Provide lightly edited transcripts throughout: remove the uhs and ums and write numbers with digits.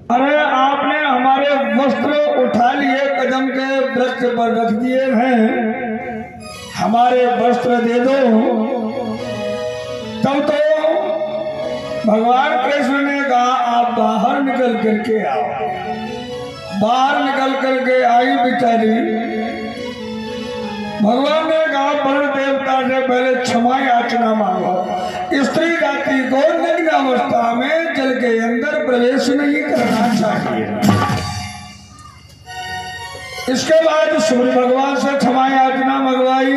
अरे आपने हमारे वस्त्र उठा लिए, कदम के वृक्ष पर रख दिए हैं, हमारे वस्त्र दे दो। तब तो भगवान कृष्ण ने कहा आप बाहर निकल करके आओ। बाहर निकल करके आई बेचारी। भगवान ने कहा वरुण देवता से पहले क्षमा याचना मांगो। स्त्री जाति को निम्न अवस्था में जल के अंदर प्रवेश नहीं करना चाहिए। इसके बाद सूर्य भगवान से क्षमा याचना मंगवाई,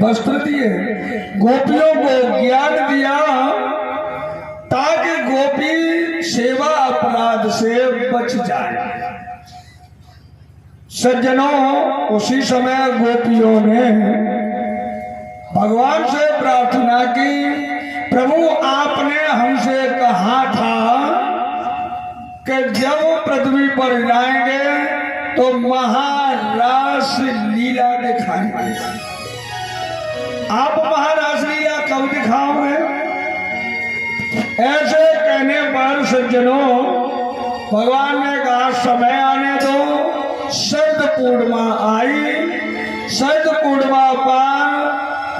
वस्त्र दिए, गोपियों को ज्ञान दिया ताकि गोपी सेवा अपराध से बच जाए। सज्जनों, उसी समय गोपियों ने भगवान से प्रार्थना की, प्रभु आपने हमसे कहा था कि जब पृथ्वी पर जाएंगे तो महारास लीला दिखाएंगे। आप महारास लीला कब दिखाओगे? ऐसे कहने पर सज्जनों, भगवान ने कहा समय आने दो। शरद पूर्णिमा आई। शरद पूर्णिमा पर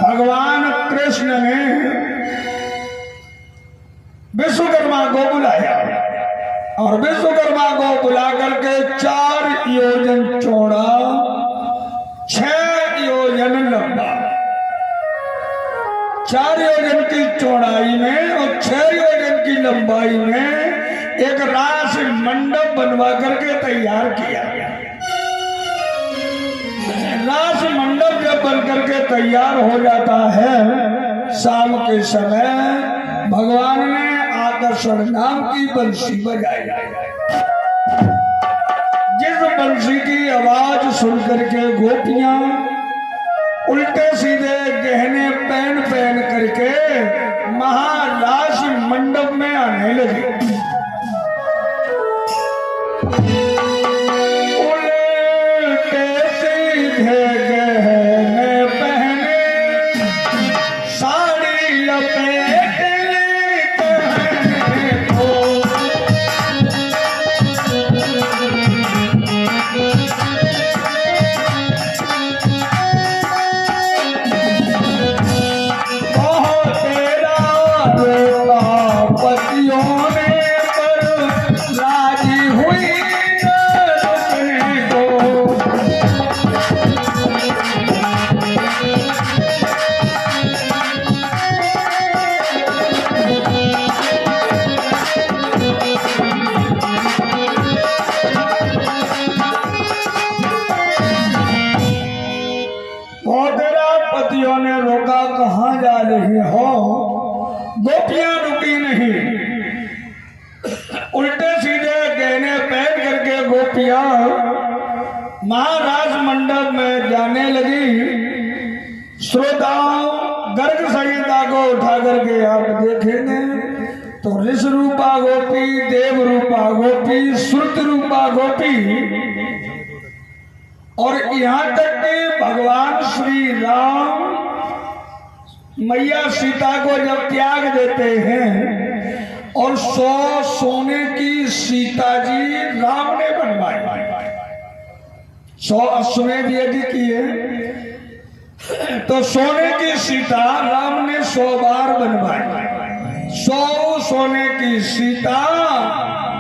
भगवान कृष्ण ने विश्वकर्मा को बुलाया और विश्वकर्मा को बुला करके 4 योजन चौड़ा, 6 योजन लंबा, 4 योजन की चौड़ाई में और 6 योजन की लंबाई में एक रास मंडप बनवा करके तैयार किया। रास मंडप जब बन करके तैयार हो जाता है, शाम के समय भगवान ने आकर्षण नाम की बंसी बजाई। जिस बंसी की आवाज सुन करके गोपियां उल्टे सीधे गहने पहन पहन करके महारास मंडप में आने लगी। गोपियां रुकी नहीं। उल्टे सीधे गहने पहन करके गोपियां महाराज मंडप में जाने लगी। श्रोताओं, गर्ग संहिता को उठा करके आप देखेंगे तो ऋष रूपा गोपी, देव रूपा गोपी, श्रुत रूपा गोपी और यहाँ तक कि भगवान श्री राम मैया सीता को जब त्याग देते हैं और 100 सोने की सीता जी राम ने बनवाई। 100 अश्वमेध यज्ञ किए तो सोने की सीता राम ने 100 बार बनवाई। 100 सोने की सीता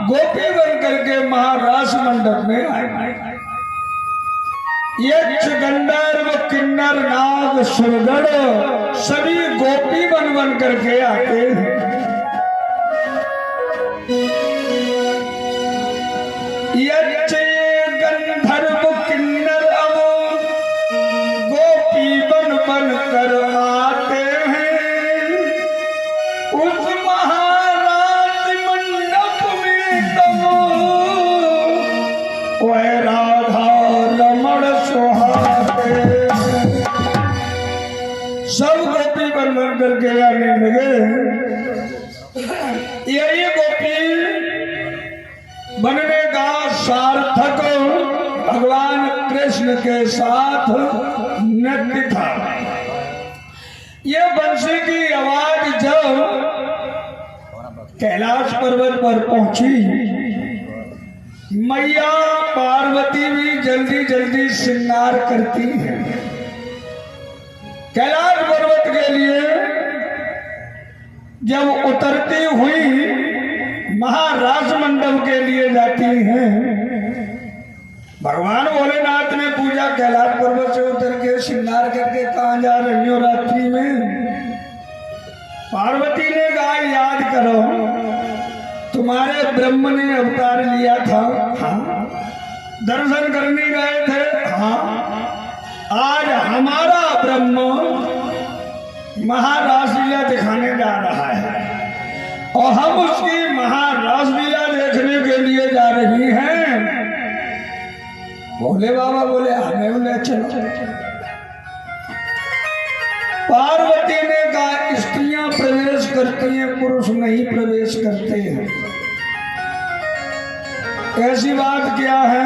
गोपी बन करके महारास मंडप में आई। यक्ष गंधर्व किन्नर नाग सुरगण सभी गोपी बन बन करके आते हैं। यक्ष गंधर्व किन्नर अब गोपी बन बन कर आते हैं। उस महाराज मंडप में तब वह राधा रमण सुहाते। सब गोपी बन बन करके आने लगे। यही गोपी बनने का सार्थक भगवान कृष्ण के साथ नृत्य था। ये बंसी की आवाज जब कैलाश पर्वत पर पहुंची मैया पार्वती भी जल्दी जल्दी श्रृंगार करती है। कैलाश पर्वत के लिए जब उतरती हुई महाराज मंडप के लिए जाती हैं, भगवान भोलेनाथ ने पूजा कैलाश पर्वत से उतर के श्रृंगार करके कहाँ जा रही हो रात्रि में? पार्वती ने कहा याद करो तुम्हारे ब्रह्म ने अवतार लिया था, हाँ। दर्शन करने गए थे, हाँ। आज हमारा ब्रह्म महारास लीला दिखाने जा रहा है और हम उसकी महारास लीला देखने के लिए जा रही हैं। भोले बाबा बोले हमें बोले चलो। पार्वती ने कहा स्त्रियां प्रवेश करती हैं, पुरुष नहीं प्रवेश करते हैं। ऐसी बात क्या है?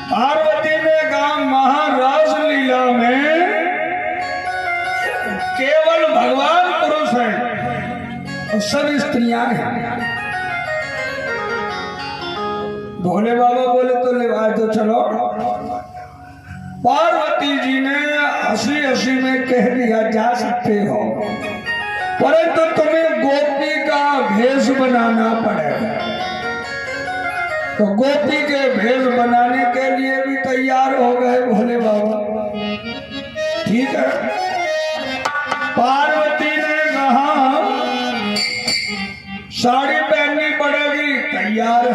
पार्वती ने कहा महारास लीला में केवल भगवान पुरुष हैं और सब स्त्रियां हैं। भोले बाबा बोले तो ले आए तो चलो। पार्वती जी ने हंसी हंसी में कह दिया जा सकते हो, परंतु तुम्हें गोपी का भेष बनाना पड़ेगा। तो गोपी के भेष बनाने के लिए भी तैयार हो गए भोले बाबा। ठीक है। पार्वती ने कहा साड़ी पहननी पड़ेगी, तैयार